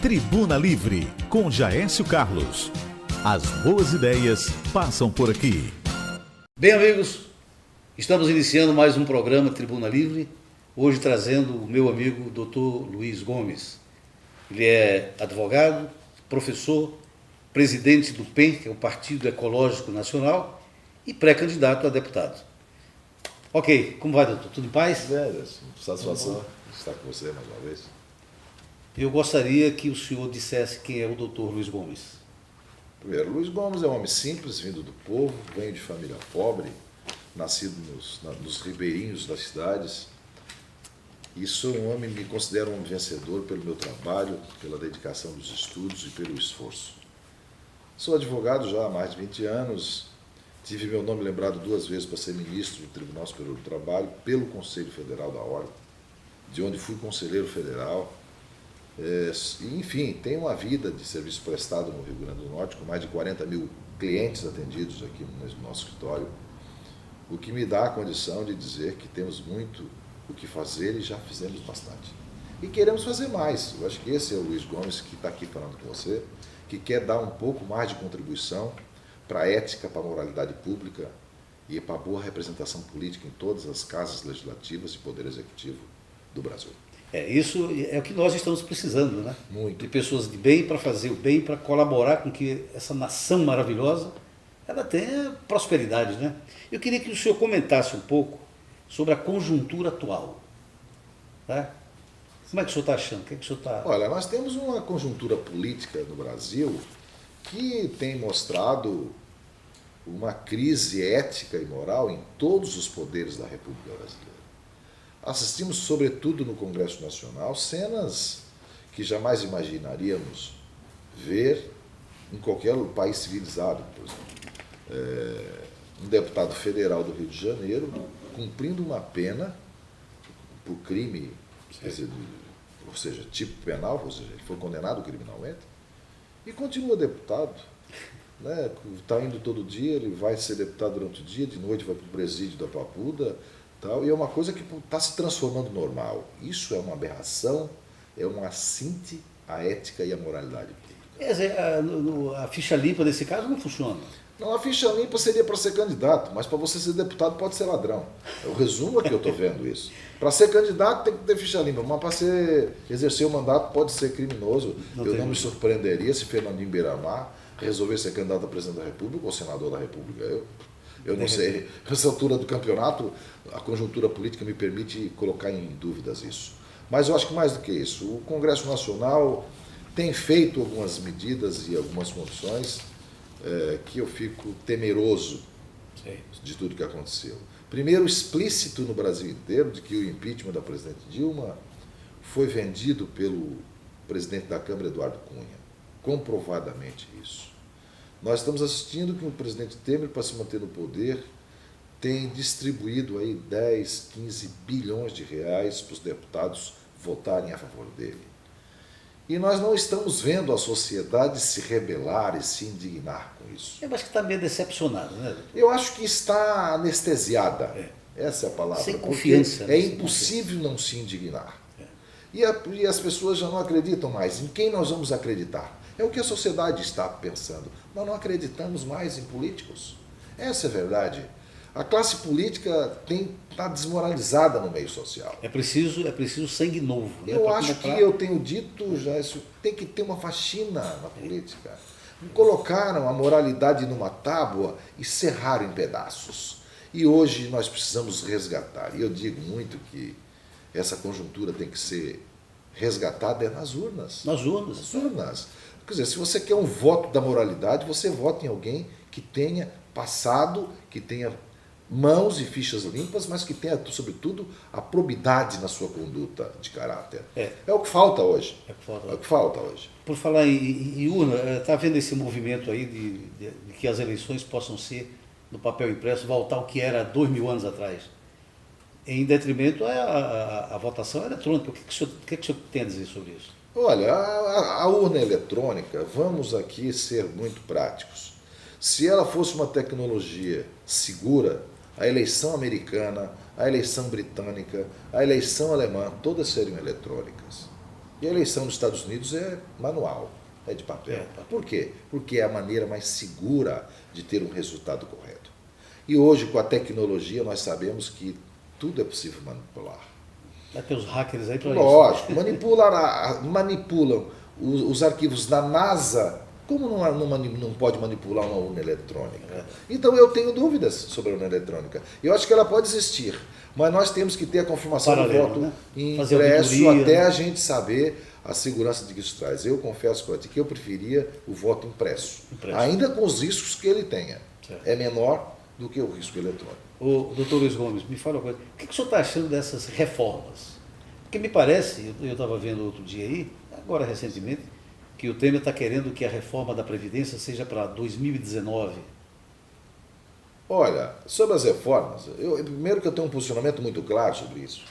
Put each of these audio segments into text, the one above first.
Tribuna Livre, com Jaécio Carlos. As boas ideias passam por aqui. Bem, amigos, estamos iniciando mais um programa Tribuna Livre, hoje trazendo o meu amigo Dr. Luiz Gomes. Ele é advogado, professor, presidente do PEN, que é o Partido Ecológico Nacional, e pré-candidato a deputado. Ok, como vai, doutor? Tudo em paz? Satisfação estar com você mais uma vez. Eu gostaria que o senhor dissesse quem é o Dr. Luiz Gomes. Primeiro, Luiz Gomes é um homem simples, vindo do povo, venho de família pobre, nascido nos ribeirinhos das cidades. E sou um homem, me considero um vencedor pelo meu trabalho, pela dedicação dos estudos e pelo esforço. Sou advogado já há mais de 20 anos, tive meu nome lembrado 2 vezes para ser ministro do Tribunal Superior do Trabalho, pelo Conselho Federal da Ordem, de onde fui conselheiro federal. Enfim, tenho uma vida de serviço prestado no Rio Grande do Norte, com mais de 40 mil clientes atendidos aqui no nosso escritório, o que me dá a condição de dizer que temos muito o que fazer e já fizemos bastante. E queremos fazer mais. Eu acho que esse é o Luiz Gomes que está aqui falando com você, que quer dar um pouco mais de contribuição para a ética, para a moralidade pública e para a boa representação política em todas as casas legislativas e poder executivo do Brasil. Isso é o que nós estamos precisando, né? Muito. De pessoas de bem para fazer o bem, para colaborar com que essa nação maravilhosa ela tenha prosperidade, né? Eu queria que o senhor comentasse um pouco sobre a conjuntura atual. Tá? Como é que o senhor está achando? O que é que o senhor está... Olha, nós temos uma conjuntura política no Brasil que tem mostrado uma crise ética e moral em todos os poderes da República Brasileira. Assistimos, sobretudo no Congresso Nacional, cenas que jamais imaginaríamos ver em qualquer país civilizado. Por exemplo, um deputado federal do Rio de Janeiro cumprindo uma pena por crime, ou seja, tipo penal, ou seja, ele foi condenado criminalmente, e continua deputado. Está indo todo dia, ele vai ser deputado durante o dia, de noite vai para o presídio da Papuda, tal, e é uma coisa que está se transformando normal. Isso é uma aberração, é um assinte à ética e à moralidade pública. Quer dizer, a ficha limpa nesse caso não funciona. Não, a ficha limpa seria para ser candidato, mas para você ser deputado pode ser ladrão. Eu resumo que eu estou vendo isso. Para ser candidato tem que ter ficha limpa, mas para exercer o mandato pode ser criminoso. Eu não me surpreenderia se Fernandinho Beiramar resolver ser candidato a presidente da República ou senador da República. Eu não sei. Nessa altura do campeonato, a conjuntura política me permite colocar em dúvidas isso. Mas eu acho que mais do que isso, o Congresso Nacional tem feito algumas medidas e algumas condições que eu fico temeroso de tudo que aconteceu. Primeiro, explícito no Brasil inteiro de que o impeachment da presidente Dilma foi vendido pelo presidente da Câmara, Eduardo Cunha. Comprovadamente isso. Nós estamos assistindo que o presidente Temer, para se manter no poder, tem distribuído aí 10, 15 bilhões de reais para os deputados votarem a favor dele. E nós não estamos vendo a sociedade se rebelar e se indignar com isso. Eu acho que está meio decepcionado, né? Eu acho que está anestesiada. Essa é a palavra. Sem confiança. É impossível não se indignar. E as pessoas já não acreditam mais. Em quem nós vamos acreditar? É o que a sociedade está pensando. Nós não acreditamos mais em políticos. Essa é a verdade. A classe política está desmoralizada no meio social. É preciso sangue novo. Né? Eu acho que eu tenho dito já, isso tem que ter uma faxina na política. Colocaram a moralidade numa tábua e serraram em pedaços. E hoje nós precisamos resgatar. E eu digo muito que essa conjuntura tem que ser resgatada nas urnas. Nas urnas. Nas urnas. Quer dizer, se você quer um voto da moralidade, você vota em alguém que tenha passado, que tenha mãos e fichas limpas, mas que tenha, sobretudo, a probidade na sua conduta de caráter. É o que falta hoje. É o que falta hoje. Por falar em urna, está vendo esse movimento aí de que as eleições possam ser, no papel impresso, voltar ao que era 2000 anos atrás, em detrimento à votação eletrônica. O que o senhor tem a dizer sobre isso? Olha, a urna eletrônica, vamos aqui ser muito práticos. Se ela fosse uma tecnologia segura, a eleição americana, a eleição britânica, a eleição alemã, todas seriam eletrônicas. E a eleição nos Estados Unidos é manual, é de papel. Por quê? Porque é a maneira mais segura de ter um resultado correto. E hoje, com a tecnologia, nós sabemos que tudo é possível manipular. Vai ter os hackers aí para isso. Lógico, manipulam os arquivos da NASA, como não pode manipular uma urna eletrônica? Então eu tenho dúvidas sobre a urna eletrônica. Eu acho que ela pode existir, mas nós temos que ter a confirmação do voto, né? Impresso, até a gente saber a segurança de que isso traz. Eu confesso para ti que eu preferia o voto impresso, ainda com os riscos que ele tenha. Certo. É menor do que o risco eletrônico. O doutor Luiz Gomes, me fala uma coisa. O que o senhor está achando dessas reformas? Porque me parece, eu estava vendo outro dia aí, agora recentemente, que o Temer está querendo que a reforma da Previdência seja para 2019. Olha, sobre as reformas, primeiro que eu tenho um posicionamento muito claro sobre isso.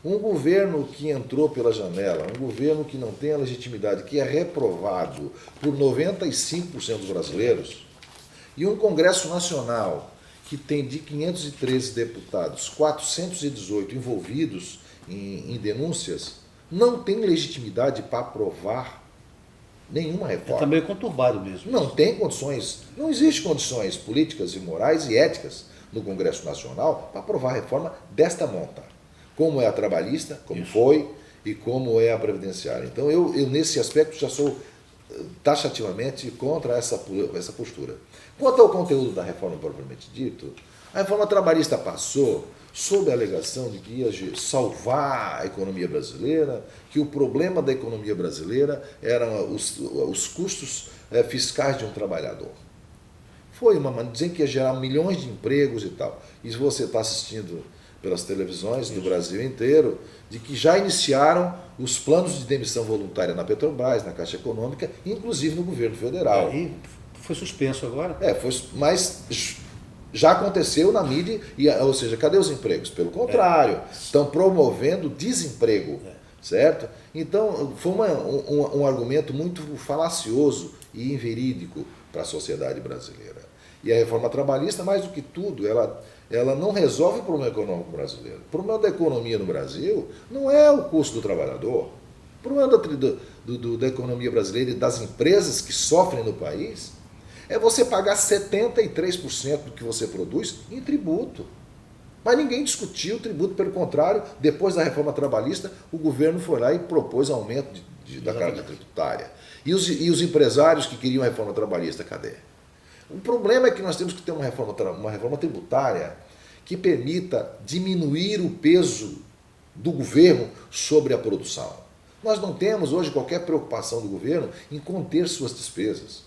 Um governo que entrou pela janela, um governo que não tem a legitimidade, que é reprovado por 95% dos brasileiros, e um Congresso Nacional que tem de 513 deputados, 418 envolvidos em denúncias, não tem legitimidade para aprovar nenhuma reforma. Está meio conturbado mesmo. Não tem condições, não existe condições políticas e morais e éticas no Congresso Nacional para aprovar a reforma desta monta. Como é a trabalhista, como foi, e como é a previdenciária. Então eu nesse aspecto já sou taxativamente contra essa postura. Quanto ao conteúdo da reforma propriamente dito, a reforma trabalhista passou sob a alegação de que ia salvar a economia brasileira, que o problema da economia brasileira eram os custos fiscais de um trabalhador. Foi uma maneira, dizendo que ia gerar milhões de empregos e tal. E você está assistindo pelas televisões do Brasil inteiro, de que já iniciaram os planos de demissão voluntária na Petrobras, na Caixa Econômica, inclusive no governo federal. E foi suspenso agora? Mas já aconteceu na mídia, ou seja, cadê os empregos? Pelo contrário, estão promovendo desemprego, certo? Então, foi um argumento muito falacioso e inverídico para a sociedade brasileira. E a reforma trabalhista, mais do que tudo, ela não resolve o problema econômico brasileiro. O problema da economia no Brasil não é o custo do trabalhador. O problema da economia brasileira e das empresas que sofrem no país é você pagar 73% do que você produz em tributo. Mas ninguém discutiu o tributo, pelo contrário, depois da reforma trabalhista, o governo foi lá e propôs aumento da carga tributária. E os empresários que queriam a reforma trabalhista, cadê? O problema é que nós temos que ter uma reforma tributária que permita diminuir o peso do governo sobre a produção. Nós não temos hoje qualquer preocupação do governo em conter suas despesas.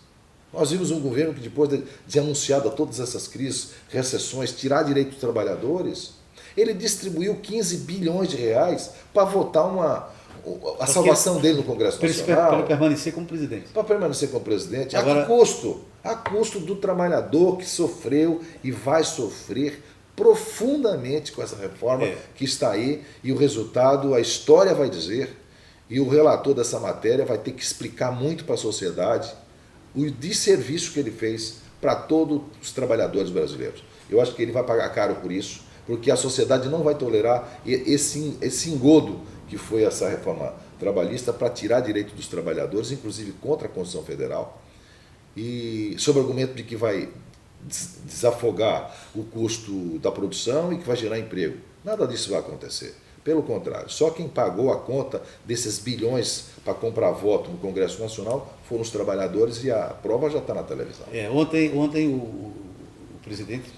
Nós vimos um governo que, depois de anunciado todas essas crises, recessões, tirar direito dos trabalhadores, ele distribuiu 15 bilhões de reais para votar a salvação dele no Congresso Nacional. Para permanecer como presidente. Para permanecer como presidente. Agora, a que custo? A custo do trabalhador que sofreu e vai sofrer profundamente com essa reforma que está aí, e o resultado, a história vai dizer, e o relator dessa matéria vai ter que explicar muito para a sociedade o desserviço que ele fez para todos os trabalhadores brasileiros. Eu acho que ele vai pagar caro por isso, porque a sociedade não vai tolerar esse engodo que foi essa reforma trabalhista para tirar direito dos trabalhadores, inclusive contra a Constituição Federal, e sob o argumento de que vai desafogar o custo da produção e que vai gerar emprego. Nada disso vai acontecer. Pelo contrário, só quem pagou a conta desses bilhões para comprar voto no Congresso Nacional foram os trabalhadores, e a prova já está na televisão. Ontem o presidente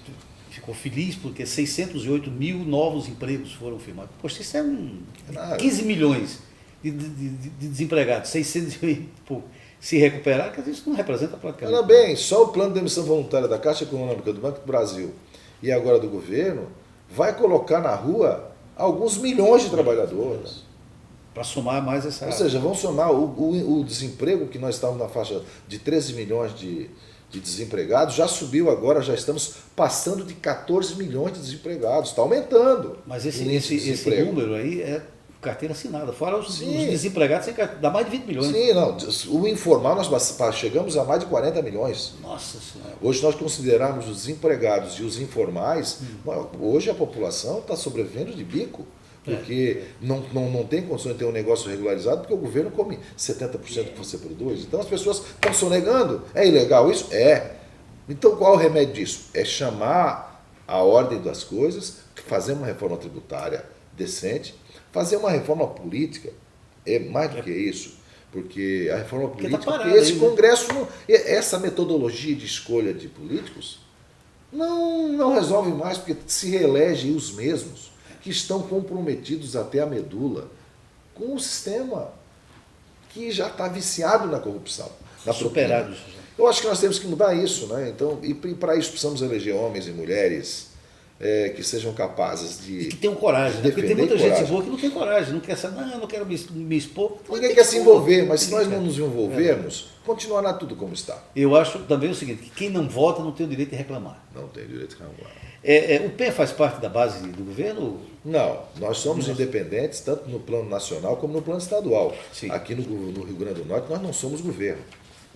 ficou feliz porque 608 mil novos empregos foram firmados. Poxa, isso é 15 milhões de desempregados, 600 e pouco. Se recuperar, quer dizer, isso não representa praticamente. Olha bem, só o plano de demissão voluntária da Caixa Econômica, do Banco do Brasil e agora do governo vai colocar na rua alguns milhões de trabalhadores. Para somar mais essa... Ou seja, vão somar o desemprego, que nós estávamos na faixa de 13 milhões de desempregados, já subiu agora, já estamos passando de 14 milhões de desempregados, está aumentando. Mas esse número aí é carteira assinada, fora os desempregados, dá mais de 20 milhões. Sim, não, o informal nós chegamos a mais de 40 milhões. Nossa Senhora. Hoje nós considerarmos os desempregados e os informais, hoje a população está sobrevivendo de bico. porque não tem condição de ter um negócio regularizado, porque o governo come 70% do que você produz. Então as pessoas estão sonegando. É ilegal isso? É. Então qual é o remédio disso? É chamar a ordem das coisas, fazer uma reforma tributária decente, fazer uma reforma política. É mais do que isso. Porque a reforma política, parado porque esse aí, né? Congresso, essa metodologia de escolha de políticos, não resolve mais, porque se reelegem os mesmos que estão comprometidos até a medula com o sistema que já está viciado na corrupção, na propina. Superados. Eu acho que nós temos que mudar isso, né? Então, e para isso precisamos eleger homens e mulheres que sejam capazes de. E que tenham coragem, né? Porque tem muita defender gente coragem. boa que não tem coragem, não quer saber, não, eu não quero me expor. Ninguém quer se envolver, mas se nós não nos envolvermos, continuará tudo como está. Eu acho também o seguinte, que quem não vota não tem o direito de reclamar. Não tem direito de reclamar. O PEN faz parte da base do governo? Não, nós somos independentes tanto no plano nacional como no plano estadual. Sim. Aqui no Rio Grande do Norte nós não somos governo.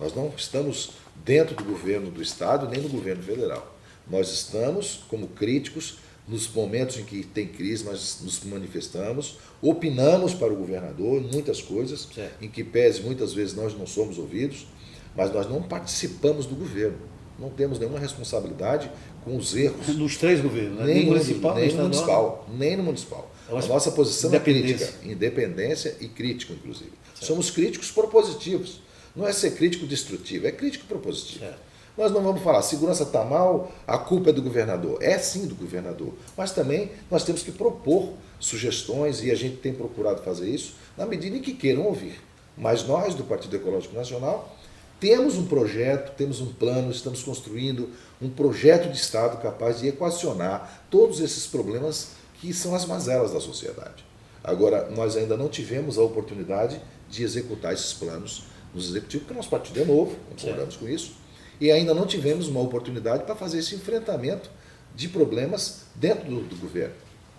Nós não estamos dentro do governo do Estado nem do governo federal. Nós estamos como críticos nos momentos em que tem crise, nós nos manifestamos, opinamos para o governador em muitas coisas, certo, em que pese muitas vezes nós não somos ouvidos, mas nós não participamos do governo. Não temos nenhuma responsabilidade com os erros. Nos três governos, né? Nem municipal, nem estadual. municipal, nem no municipal. Eu A acho nossa posição é independência. crítica, independência e crítico, inclusive. Somos críticos propositivos. Não é ser crítico destrutivo, é crítico propositivo. Certo. Nós não vamos falar, segurança está mal, a culpa é do governador. É sim do governador, mas também nós temos que propor sugestões e a gente tem procurado fazer isso na medida em que queiram ouvir. Mas nós, do Partido Ecológico Nacional, temos um projeto, temos um plano, estamos construindo um projeto de Estado capaz de equacionar todos esses problemas que são as mazelas da sociedade. Agora, nós ainda não tivemos a oportunidade de executar esses planos nos executivos, porque o nosso partido é novo, concordamos com isso, e ainda não tivemos uma oportunidade para fazer esse enfrentamento de problemas dentro do governo.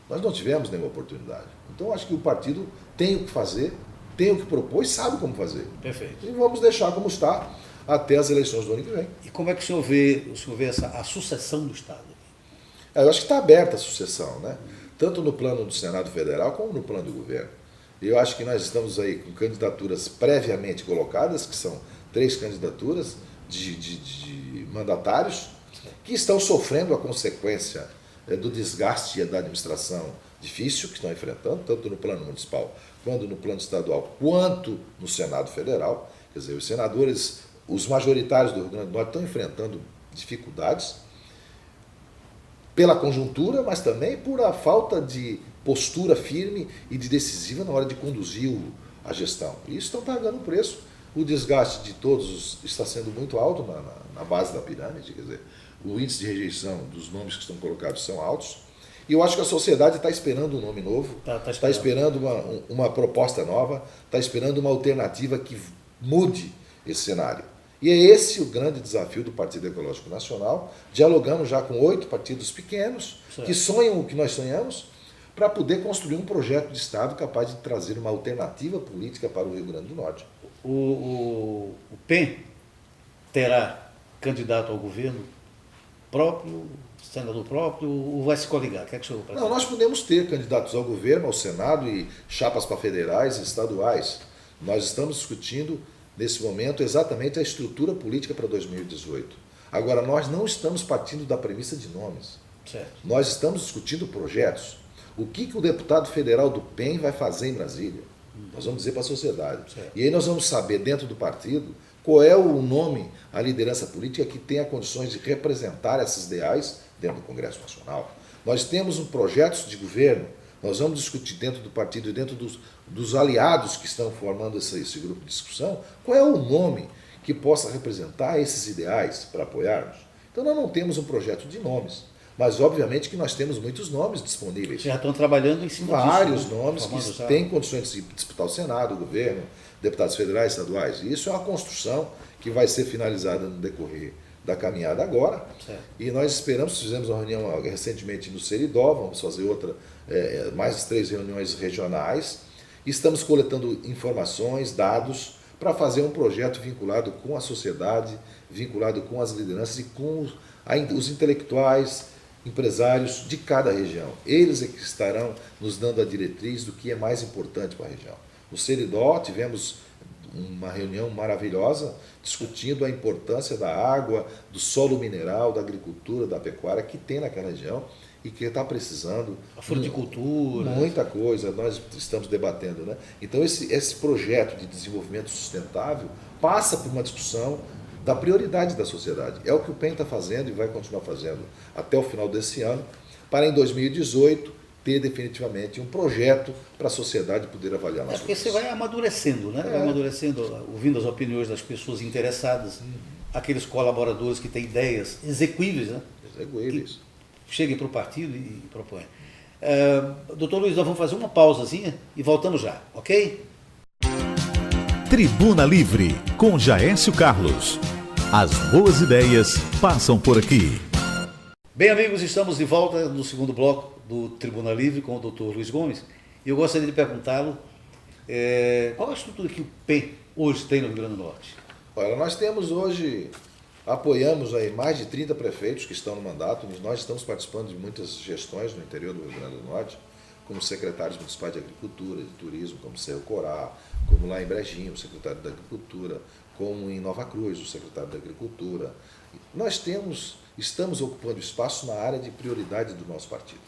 Nós não tivemos nenhuma oportunidade. Então, acho que o partido tem o que fazer, tem o que propor e sabe como fazer. Perfeito. E vamos deixar como está até as eleições do ano que vem. E como é que o senhor vê a sucessão do Estado? Eu acho que está aberta a sucessão, né? Tanto no plano do Senado Federal como no plano do governo. Eu acho que nós estamos aí com candidaturas previamente colocadas, que são 3 candidaturas de mandatários, que estão sofrendo a consequência do desgaste da administração difícil que estão enfrentando, tanto no plano municipal, quanto no plano estadual, quanto no Senado Federal. Quer dizer, os senadores, os majoritários do Rio Grande do Norte estão enfrentando dificuldades pela conjuntura, mas também por a falta de postura firme e de decisiva na hora de conduzir a gestão. E isso estão pagando o preço. O desgaste de todos está sendo muito alto na base da pirâmide, quer dizer, o índice de rejeição dos nomes que estão colocados são altos. E eu acho que a sociedade está esperando um nome novo, está esperando uma proposta nova, está esperando uma alternativa que mude esse cenário. E é esse o grande desafio do Partido Ecológico Nacional, dialogando já com 8 partidos pequenos, que sonham o que nós sonhamos, para poder construir um projeto de Estado capaz de trazer uma alternativa política para o Rio Grande do Norte. O PEN terá candidato ao governo próprio, senador próprio, ou vai se coligar? O que é que o senhor pretende? Não, nós podemos ter candidatos ao governo, ao Senado e chapas para federais e estaduais. Nós estamos discutindo, nesse momento, exatamente a estrutura política para 2018. Agora, nós não estamos partindo da premissa de nomes. Certo. Nós estamos discutindo projetos. O que o deputado federal do PEN vai fazer em Brasília? Nós vamos dizer para a sociedade. Certo. E aí nós vamos saber, dentro do partido, qual é o nome, a liderança política que tenha condições de representar esses ideais dentro do Congresso Nacional. Nós temos projetos de governo, nós vamos discutir dentro do partido e dentro dos aliados que estão formando esse grupo de discussão, qual é o nome que possa representar esses ideais para apoiarmos. Então nós não temos um projeto de nomes, mas obviamente que nós temos muitos nomes disponíveis. Vocês já estão trabalhando em cima Vários disso, né? nomes que têm condições de disputar o Senado, o governo, deputados federais, estaduais. E isso é uma construção que vai ser finalizada no decorrer da caminhada agora. Certo. E nós esperamos, fizemos uma reunião recentemente no Seridó, vamos fazer outra, mais 3 reuniões regionais. Estamos coletando informações, dados, para fazer um projeto vinculado com a sociedade, vinculado com as lideranças e com os intelectuais, empresários de cada região. Eles é que estarão nos dando a diretriz do que é mais importante para a região. No Seridó tivemos uma reunião maravilhosa discutindo a importância da água, do solo mineral, da agricultura, da pecuária que tem naquela região e que está precisando. A fruticultura. Muita coisa, nós estamos debatendo, né? Então esse projeto de desenvolvimento sustentável passa por uma discussão da prioridade da sociedade. É o que o PEN está fazendo e vai continuar fazendo até o final desse ano, para em 2018 ter definitivamente um projeto para a sociedade poder avaliar nosso Porque você vai amadurecendo, né? Vai amadurecendo, ouvindo as opiniões das pessoas interessadas, aqueles colaboradores que têm ideias execuíveis, né? Execuíveis. Cheguem para o partido e propõem. Doutor Luiz, nós vamos fazer uma pausazinha e voltamos já, ok? Tribuna Livre, com Jaécio Carlos. As boas ideias passam por aqui. Bem, amigos, estamos de volta no segundo bloco do Tribuna Livre com o doutor Luiz Gomes. E eu gostaria de perguntá-lo qual a estrutura que o PEN hoje tem no Rio Grande do Norte? Olha, nós temos hoje, apoiamos aí mais de 30 prefeitos que estão no mandato. Nós estamos participando de muitas gestões no interior do Rio Grande do Norte, como secretários municipais de agricultura, de turismo, como Cerro Corá, como lá em Brejinho, o secretário da agricultura, como em Nova Cruz, o secretário da agricultura. Nós estamos ocupando espaço na área de prioridade do nosso partido,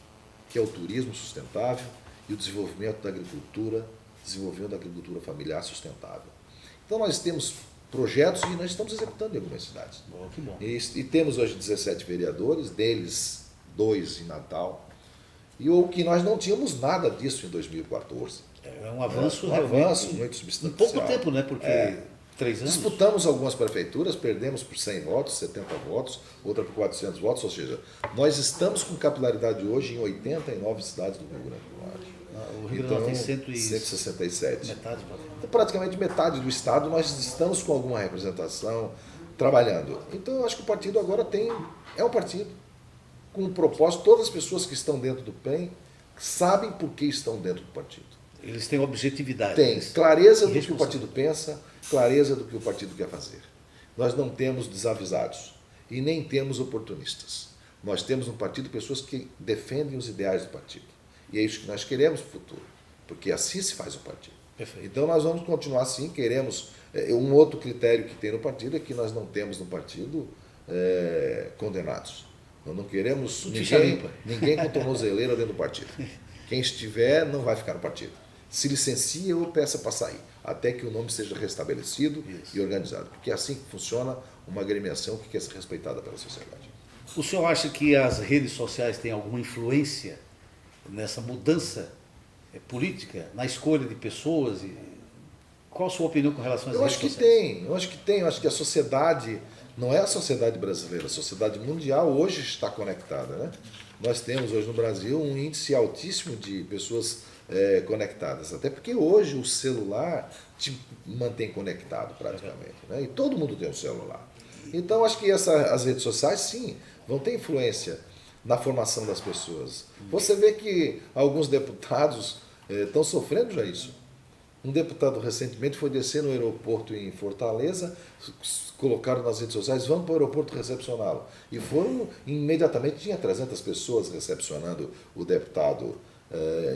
que é o turismo sustentável e o desenvolvimento da agricultura, desenvolvimento da agricultura familiar sustentável. Então nós temos projetos e nós estamos executando em algumas cidades. Bom, que bom. E temos hoje 17 vereadores, deles 2 em Natal, e o que nós não tínhamos nada disso em 2014. É um avanço, um avanço muito substancial. Em pouco tempo, né? Porque 3 anos. Disputamos algumas prefeituras, perdemos por 100 votos, 70 votos, outra por 400 votos, ou seja, nós estamos com capilaridade hoje em 89 cidades do Rio Grande do Norte. O Rio Grande do Norte tem 167. Metade, Então, praticamente metade do estado nós estamos com alguma representação trabalhando. Então eu acho que o partido agora é um partido com um propósito. Todas as pessoas que estão dentro do PEN sabem por que estão dentro do partido. Eles têm objetividade. Tem clareza do que o partido pensa, clareza do que o partido quer fazer. Nós não temos desavisados e nem temos oportunistas. Nós temos um partido pessoas que defendem os ideais do partido. E é isso que nós queremos no futuro, porque assim se faz o partido. Perfeito. Então nós vamos continuar assim, queremos... Um outro critério que tem no partido é que nós não temos no partido condenados. Nós não queremos ninguém com tornozeleira dentro do partido. Quem estiver não vai ficar no partido. Se licencia ou peça para sair, até que o nome seja restabelecido e organizado. Porque é assim que funciona uma agremiação que quer ser respeitada pela sociedade. O senhor acha que as redes sociais têm alguma influência nessa mudança política, na escolha de pessoas? Qual a sua opinião com relação às redes sociais? Eu acho que a sociedade, não é a sociedade brasileira, a sociedade mundial hoje está conectada, né? Nós temos hoje no Brasil um índice altíssimo de pessoas conectadas, até porque hoje o celular te mantém conectado praticamente, né? E todo mundo tem um celular. Então acho que as redes sociais sim vão ter influência na formação das pessoas. Você vê que alguns deputados estão sofrendo já isso. Um deputado recentemente foi descer no aeroporto em Fortaleza, colocaram nas redes sociais, vamos para o aeroporto recepcioná-lo. E foram, imediatamente, tinha 300 pessoas recepcionando o deputado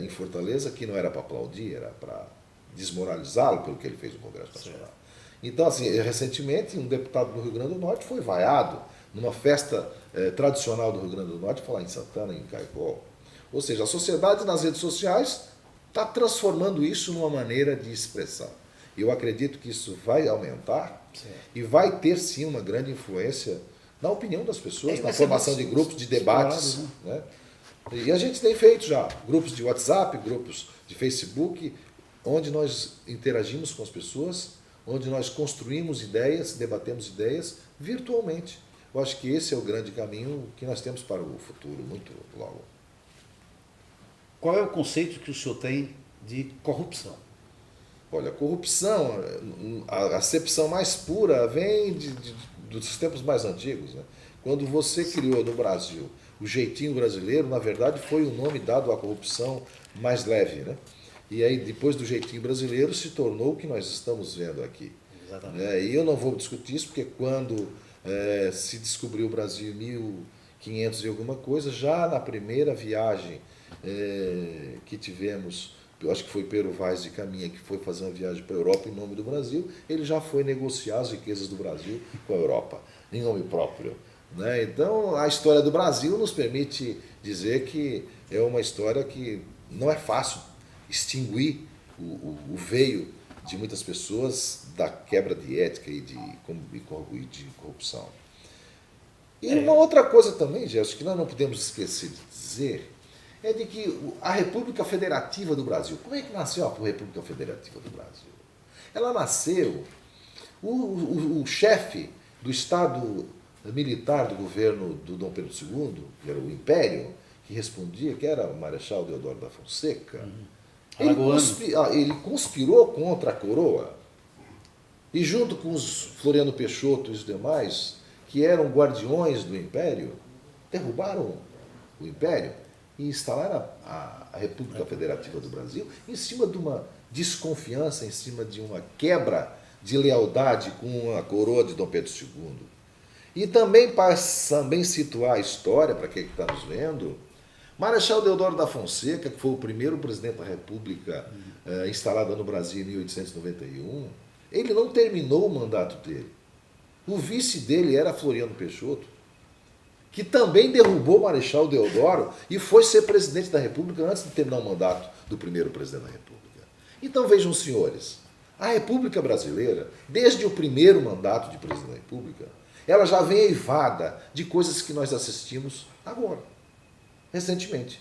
em Fortaleza, que não era para aplaudir, era para desmoralizá-lo pelo que ele fez no Congresso Nacional. Então, assim, recentemente, um deputado do Rio Grande do Norte foi vaiado numa festa tradicional do Rio Grande do Norte, foi lá em Santana, em Caicó. Ou seja, a sociedade nas redes sociais está transformando isso numa maneira de expressão. Eu acredito que isso vai aumentar e vai ter, sim, uma grande influência na opinião das pessoas, na formação de grupos, de debates. Né? E a gente tem feito já grupos de WhatsApp, grupos de Facebook, onde nós interagimos com as pessoas, onde nós construímos ideias, debatemos ideias virtualmente. Eu acho que esse é o grande caminho que nós temos para o futuro, muito logo. Qual é o conceito que o senhor tem de corrupção? Olha, corrupção, a acepção mais pura vem dos tempos mais antigos, né? Quando você criou no Brasil o jeitinho brasileiro, na verdade foi o nome dado à corrupção mais leve, né? E aí depois do jeitinho brasileiro se tornou o que nós estamos vendo aqui. Exatamente. E eu não vou discutir isso porque quando se descobriu o Brasil em 500 e alguma coisa, já na primeira viagem que tivemos, eu acho que foi Pero Vaz de Caminha, que foi fazer uma viagem para a Europa em nome do Brasil, ele já foi negociar as riquezas do Brasil com a Europa, em nome próprio. Né? Então, a história do Brasil nos permite dizer que é uma história que não é fácil extinguir o veio de muitas pessoas da quebra de ética e de corrupção. E uma outra coisa também, Gerson, que nós não podemos esquecer de dizer, é de que a República Federativa do Brasil, como é que nasceu a República Federativa do Brasil? Ela nasceu, o chefe do Estado militar do governo do Dom Pedro II, que era o Império, que respondia, que era o Marechal Deodoro da Fonseca, ele conspirou contra a coroa e junto com os Floriano Peixoto e os demais, que eram guardiões do Império, derrubaram o Império e instalaram a República Federativa do Brasil em cima de uma desconfiança, em cima de uma quebra de lealdade com a coroa de Dom Pedro II. E também para situar a história, para quem está nos vendo, Marechal Deodoro da Fonseca, que foi o primeiro presidente da República instalada no Brasil em 1891, ele não terminou o mandato dele. O vice dele era Floriano Peixoto, que também derrubou o Marechal Deodoro e foi ser presidente da República antes de terminar o mandato do primeiro presidente da República. Então vejam, senhores, a República Brasileira, desde o primeiro mandato de presidente da República, ela já vem eivada de coisas que nós assistimos agora, recentemente.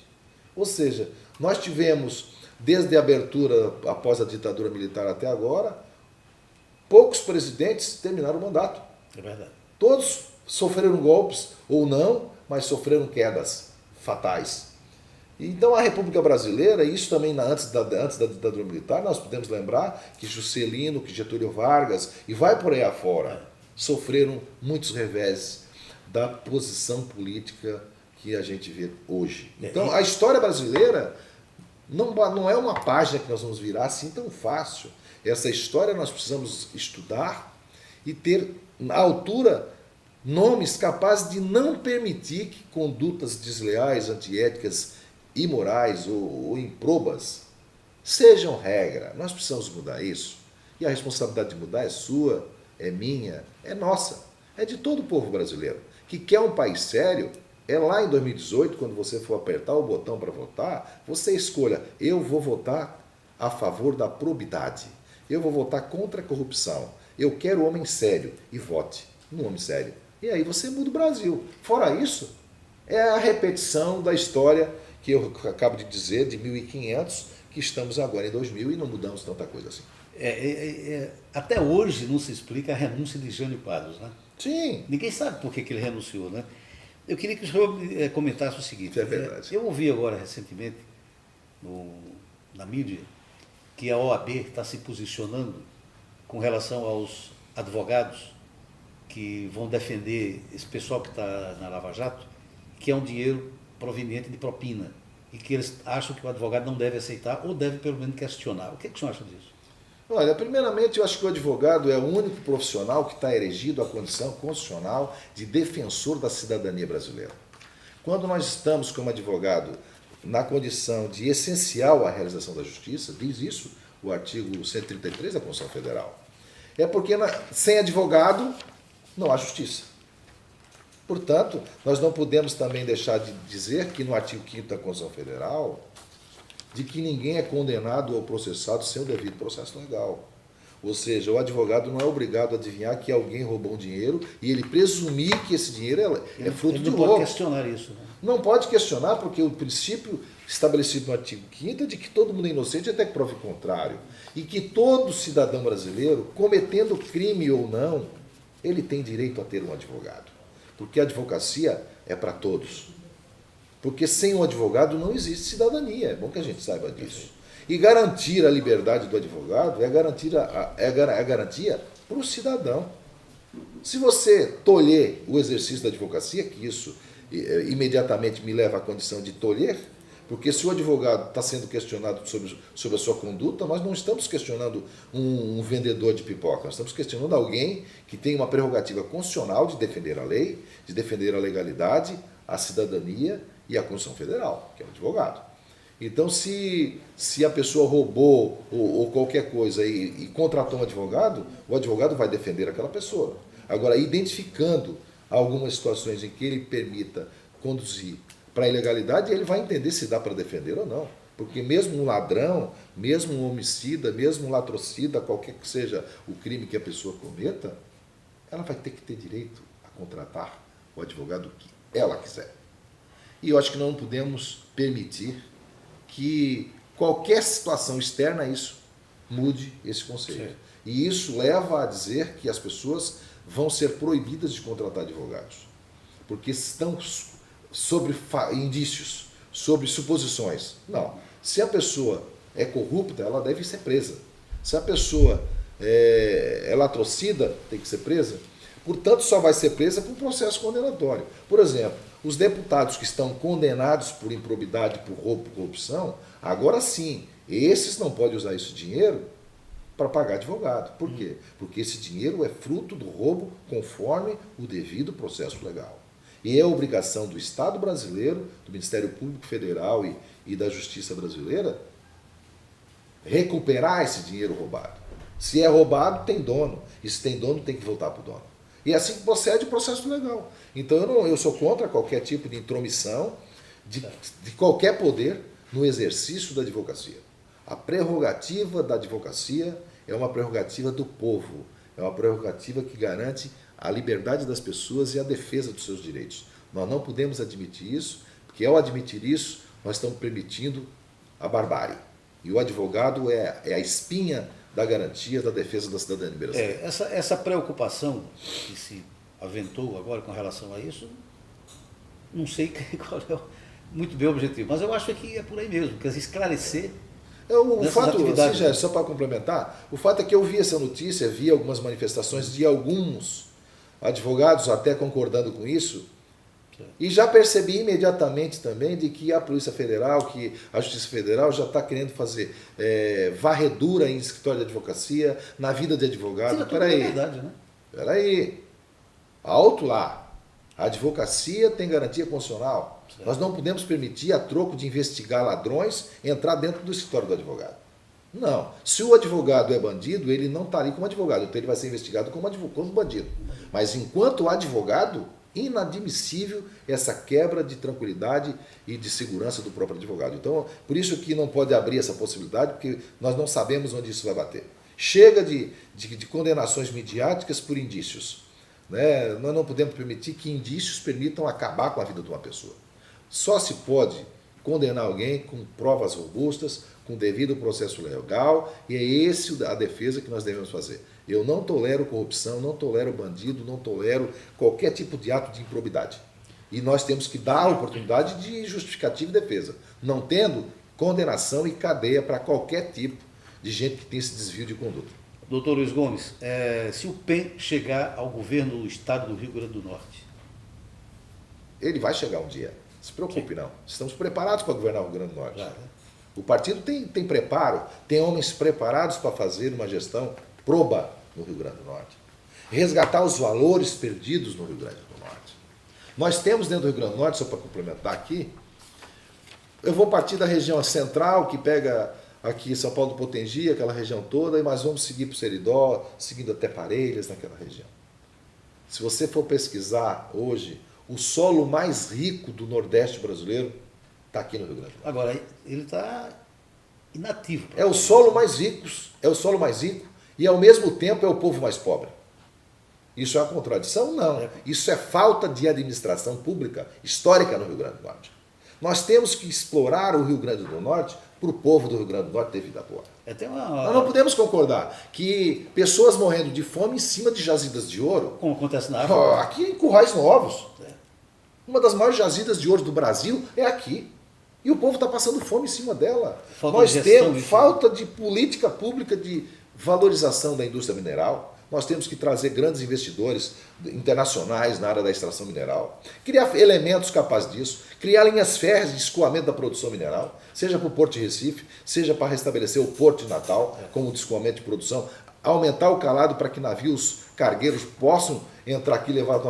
Ou seja, nós tivemos, desde a abertura, após a ditadura militar até agora, poucos presidentes terminaram o mandato. É verdade. Todos sofreram golpes, ou não, mas sofreram quedas fatais. Então a República Brasileira, isso também antes da ditadura militar, nós podemos lembrar que Juscelino, que Getúlio Vargas, e vai por aí afora, sofreram muitos reveses da posição política que a gente vê hoje. Então a história brasileira não é uma página que nós vamos virar assim tão fácil. Essa história nós precisamos estudar e ter na altura nomes capazes de não permitir que condutas desleais, antiéticas, imorais ou improbas sejam regra. Nós precisamos mudar isso. E a responsabilidade de mudar é sua, é minha, é nossa, é de todo o povo brasileiro. Que quer um país sério, é lá em 2018, quando você for apertar o botão para votar, você escolha, eu vou votar a favor da probidade, eu vou votar contra a corrupção, eu quero homem sério, e vote no homem sério. E aí você muda o Brasil. Fora isso, é a repetição da história que eu acabo de dizer, de 1500, que estamos agora em 2000 e não mudamos tanta coisa assim. Até hoje não se explica a renúncia de Jânio Quadros, né? Sim. Ninguém sabe por que ele renunciou, né? Eu queria que o senhor comentasse o seguinte. É verdade. Eu ouvi agora recentemente na mídia que a OAB está se posicionando com relação aos advogados que vão defender esse pessoal que está na Lava Jato, que é um dinheiro proveniente de propina e que eles acham que o advogado não deve aceitar ou deve pelo menos questionar. O que o senhor acha disso? Olha, primeiramente eu acho que o advogado é o único profissional que está erigido à condição constitucional de defensor da cidadania brasileira. Quando nós estamos como advogado na condição de essencial à realização da justiça, diz isso o artigo 133 da Constituição Federal, é porque sem advogado não há justiça. Portanto, nós não podemos também deixar de dizer que no artigo 5º da Constituição Federal, de que ninguém é condenado ou processado sem o devido processo legal. Ou seja, o advogado não é obrigado a adivinhar que alguém roubou um dinheiro e ele presumir que esse dinheiro é fruto de roubo. Não pode questionar isso. Né? Não pode questionar, porque o princípio estabelecido no artigo 5º é de que todo mundo é inocente até que prove o contrário. E que todo cidadão brasileiro, cometendo crime ou não, ele tem direito a ter um advogado. Porque a advocacia é para todos. Porque sem um advogado não existe cidadania, é bom que a gente saiba disso. E garantir a liberdade do advogado é a garantia para o cidadão. Se você tolher o exercício da advocacia, que isso imediatamente me leva à condição de tolher, porque se o advogado está sendo questionado sobre a sua conduta, nós não estamos questionando um vendedor de pipoca, nós estamos questionando alguém que tem uma prerrogativa constitucional de defender a lei, de defender a legalidade, a cidadania e a Constituição Federal, que é o advogado. Então, se a pessoa roubou ou qualquer coisa e contratou um advogado, o advogado vai defender aquela pessoa. Agora, identificando algumas situações em que ele permita conduzir para a ilegalidade, ele vai entender se dá para defender ou não. Porque mesmo um ladrão, mesmo um homicida, mesmo um latrocida, qualquer que seja o crime que a pessoa cometa, ela vai ter que ter direito a contratar o advogado que ela quiser. E eu acho que não podemos permitir que qualquer situação externa a isso mude esse conceito. Sim. E isso leva a dizer que as pessoas vão ser proibidas de contratar advogados, porque estão sobre indícios, sobre suposições. Não. Se a pessoa é corrupta, ela deve ser presa. Se a pessoa é latrocida, tem que ser presa. Portanto, só vai ser presa por um processo condenatório. Por exemplo, os deputados que estão condenados por improbidade, por roubo, por corrupção, agora sim, esses não podem usar esse dinheiro para pagar advogado. Por quê? Porque esse dinheiro é fruto do roubo conforme o devido processo legal. E é obrigação do Estado brasileiro, do Ministério Público Federal e da Justiça brasileira recuperar esse dinheiro roubado. Se é roubado, tem dono. E se tem dono, tem que voltar para o dono. E assim procede o processo legal. Então eu sou contra qualquer tipo de intromissão de qualquer poder no exercício da advocacia. A prerrogativa da advocacia é uma prerrogativa do povo. É uma prerrogativa que garante a liberdade das pessoas e a defesa dos seus direitos. Nós não podemos admitir isso, porque ao admitir isso, nós estamos permitindo a barbárie. E o advogado é a espinha da garantia da defesa da cidadania brasileira. Essa preocupação que se aventou agora com relação a isso, não sei qual é muito bem o objetivo, mas eu acho que é por aí mesmo, quer dizer, esclarecer. O fato, assim, só para complementar, o fato é que eu vi essa notícia, vi algumas manifestações de alguns advogados até concordando com isso, e já percebi imediatamente também de que a Polícia Federal, que a Justiça Federal já está querendo fazer varredura em escritório de advocacia, na vida de advogado. Peraí, alto lá. A advocacia tem garantia constitucional. Certo. Nós não podemos permitir, a troco de investigar ladrões, entrar dentro do escritório do advogado. Não. Se o advogado é bandido, ele não está ali como advogado, então ele vai ser investigado como bandido. Mas enquanto advogado, inadmissível essa quebra de tranquilidade e de segurança do próprio advogado. Então, por isso que não pode abrir essa possibilidade, porque nós não sabemos onde isso vai bater. Chega de condenações midiáticas por indícios. Né? Nós não podemos permitir que indícios permitam acabar com a vida de uma pessoa. Só se pode condenar alguém com provas robustas, com devido processo legal, e é essa a defesa que nós devemos fazer. Eu não tolero corrupção, não tolero bandido, não tolero qualquer tipo de ato de improbidade. E nós temos que dar a oportunidade de justificativa e defesa, não tendo condenação e cadeia para qualquer tipo de gente que tem esse desvio de conduta. Doutor Luiz Gomes, se o PEN chegar ao governo do estado do Rio Grande do Norte? Ele vai chegar um dia, não se preocupe. Sim. Não. Estamos preparados para governar o Rio Grande do Norte. Claro. O partido tem preparo, tem homens preparados para fazer uma gestão proba no Rio Grande do Norte. Resgatar os valores perdidos no Rio Grande do Norte. Nós temos dentro do Rio Grande do Norte, só para complementar aqui, eu vou partir da região central, que pega aqui São Paulo do Potengi, aquela região toda, e nós vamos seguir para o Seridó, seguindo até Parelhas, naquela região. Se você for pesquisar hoje, o solo mais rico do Nordeste brasileiro está aqui no Rio Grande do Norte. Agora, ele está inativo. É o solo mais rico, e ao mesmo tempo é o povo mais pobre. Isso é uma contradição? Não. Isso é falta de administração pública histórica no Rio Grande do Norte. Nós temos que explorar o Rio Grande do Norte para o povo do Rio Grande do Norte ter vida boa. Nós não podemos concordar que pessoas morrendo de fome em cima de jazidas de ouro... Como acontece na África. Aqui em Currais Novos. Uma das maiores jazidas de ouro do Brasil é aqui. E o povo está passando fome em cima dela. Nós temos falta de política pública de valorização da indústria mineral. Nós temos que trazer grandes investidores internacionais na área da extração mineral, criar elementos capazes disso, criar linhas férreas de escoamento da produção mineral, seja para o Porto de Recife, seja para restabelecer o Porto de Natal como de escoamento de produção, aumentar o calado para que navios cargueiros possam entrar aqui e levar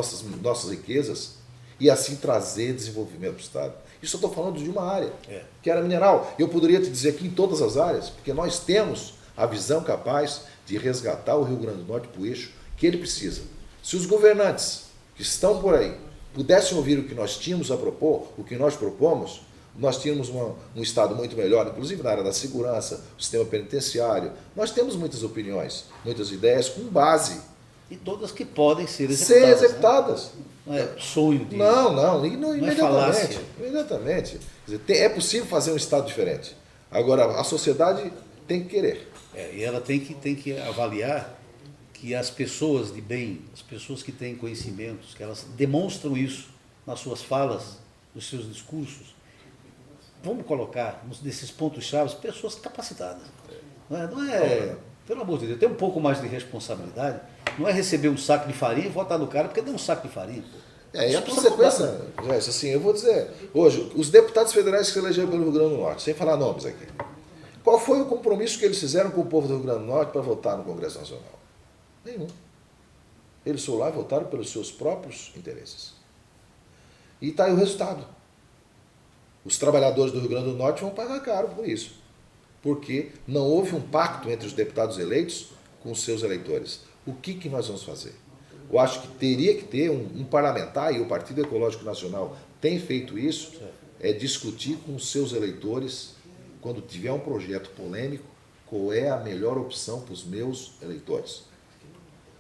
nossas riquezas. e assim trazer desenvolvimento para o Estado. Isso eu estou falando de uma área, que era mineral. Eu poderia te dizer aqui em todas as áreas, porque nós temos a visão capaz de resgatar o Rio Grande do Norte para o eixo que ele precisa. Se os governantes que estão por aí pudessem ouvir o que nós tínhamos a propor, o que nós propomos, nós tínhamos um Estado muito melhor, inclusive na área da segurança, o sistema penitenciário. Nós temos muitas opiniões, muitas ideias com base. E todas que podem ser Ser executadas. executadas. Né? Não é sonho de... Não, é falácia. Imediatamente. Quer dizer, é possível fazer um Estado diferente. Agora, a sociedade tem que querer. E ela tem que avaliar que as pessoas de bem, as pessoas que têm conhecimentos, que elas demonstram isso nas suas falas, nos seus discursos. Vamos colocar nesses pontos-chave pessoas capacitadas. Não é, pelo amor de Deus, tem um pouco mais de responsabilidade. Não é receber um saco de farinha e votar no cara porque deu um saco de farinha. E a consequência, assim, eu vou dizer, hoje, os deputados federais que se elegeram pelo Rio Grande do Norte, sem falar nomes aqui, qual foi o compromisso que eles fizeram com o povo do Rio Grande do Norte para votar no Congresso Nacional? Nenhum. Eles foram lá e votaram pelos seus próprios interesses. E está aí o resultado. Os trabalhadores do Rio Grande do Norte vão pagar caro por isso. Porque não houve um pacto entre os deputados eleitos com os seus eleitores. O que nós vamos fazer? Eu acho que teria que ter um parlamentar, e o Partido Ecológico Nacional tem feito isso, é discutir com os seus eleitores, quando tiver um projeto polêmico, qual é a melhor opção para os meus eleitores.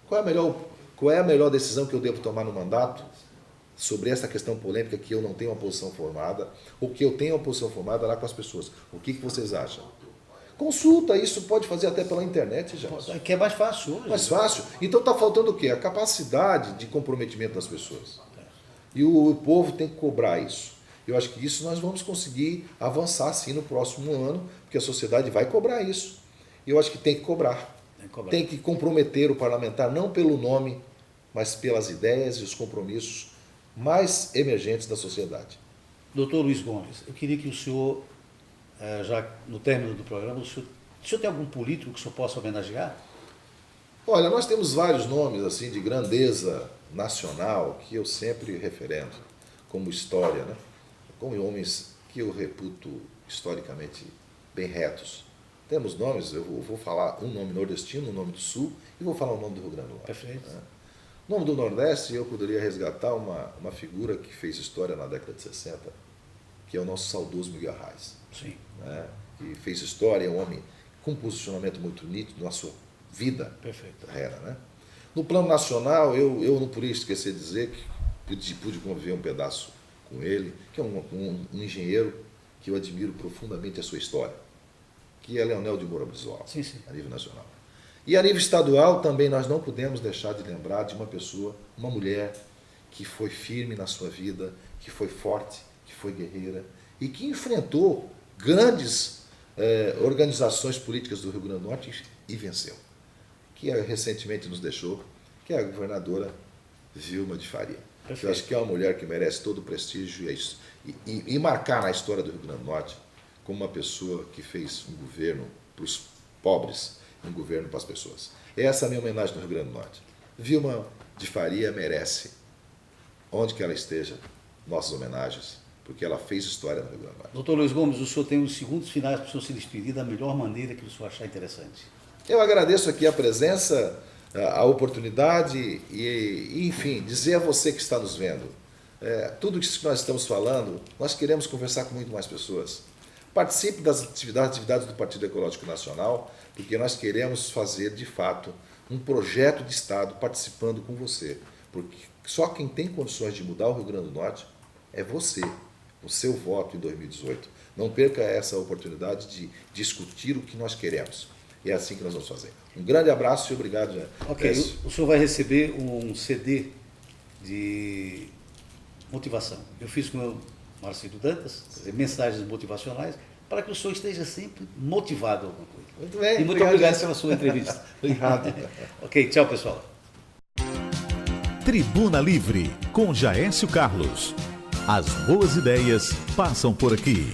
Qual é a melhor decisão que eu devo tomar no mandato sobre essa questão polêmica que eu não tenho uma posição formada, ou que eu tenho uma posição formada lá com as pessoas. O que vocês acham? Consulta, isso pode fazer até pela internet já. Que é mais fácil hoje. Mais fácil. Então está faltando o quê? A capacidade de comprometimento das pessoas. E o povo tem que cobrar isso. Eu acho que isso nós vamos conseguir avançar sim no próximo ano, porque a sociedade vai cobrar isso. E eu acho que tem que cobrar. Tem que comprometer o parlamentar, não pelo nome, mas pelas ideias e os compromissos mais emergentes da sociedade. Doutor Luiz Gomes, eu queria que o senhor, já no término do programa, o senhor tem algum político que o senhor possa homenagear? Olha, nós temos vários nomes assim de grandeza nacional que eu sempre referendo como história, né? Como homens que eu reputo historicamente bem retos. Temos nomes, eu vou falar um nome nordestino, um nome do Sul, e vou falar o nome do Rio Grande do Norte. Perfeito. Né? O nome do Nordeste, eu poderia resgatar uma figura que fez história na década de 60, que é o nosso saudoso Miguel Arraes. Sim. Né? Que fez história, é um homem com um posicionamento muito nítido na sua vida. Perfeito. Carreira, né? No plano nacional, eu não podia esquecer de dizer que pude conviver um pedaço com ele, que é um engenheiro que eu admiro profundamente a sua história, que é Leonel de Moura Brizola, sim, sim. A nível nacional. E a nível estadual também nós não podemos deixar de lembrar de uma pessoa, uma mulher que foi firme na sua vida, que foi forte, que foi guerreira e que enfrentou grandes organizações políticas do Rio Grande do Norte e venceu. Que recentemente nos deixou, que é a governadora Vilma de Faria. Perfeito. Eu acho que é uma mulher que merece todo o prestígio e marcar na história do Rio Grande do Norte como uma pessoa que fez um governo para os pobres, um governo para as pessoas. Essa é a minha homenagem no Rio Grande do Norte. Vilma de Faria merece, onde que ela esteja, nossas homenagens, porque ela fez história no Rio Grande do Norte. Doutor Luiz Gomes, o senhor tem uns segundos finais para o senhor se despedir da melhor maneira que o senhor achar interessante. Eu agradeço aqui a presença, a oportunidade e, enfim, dizer a você que está nos vendo, tudo isso que nós estamos falando, nós queremos conversar com muito mais pessoas. Participe das atividades do Partido Ecológico Nacional, porque nós queremos fazer, de fato, um projeto de Estado participando com você. Porque só quem tem condições de mudar o Rio Grande do Norte é você, o seu voto em 2018. Não perca essa oportunidade de discutir o que nós queremos. E é assim que nós vamos fazer. Um grande abraço e obrigado. Ok, o senhor vai receber um CD de motivação. Eu fiz com o Marcelo Dantas, mensagens motivacionais, para que o senhor esteja sempre motivado a alguma coisa. Muito bem. E muito obrigado pela sua entrevista. Obrigado. Ok, tchau, pessoal. Tribuna Livre, com Jaécio Carlos. As boas ideias passam por aqui.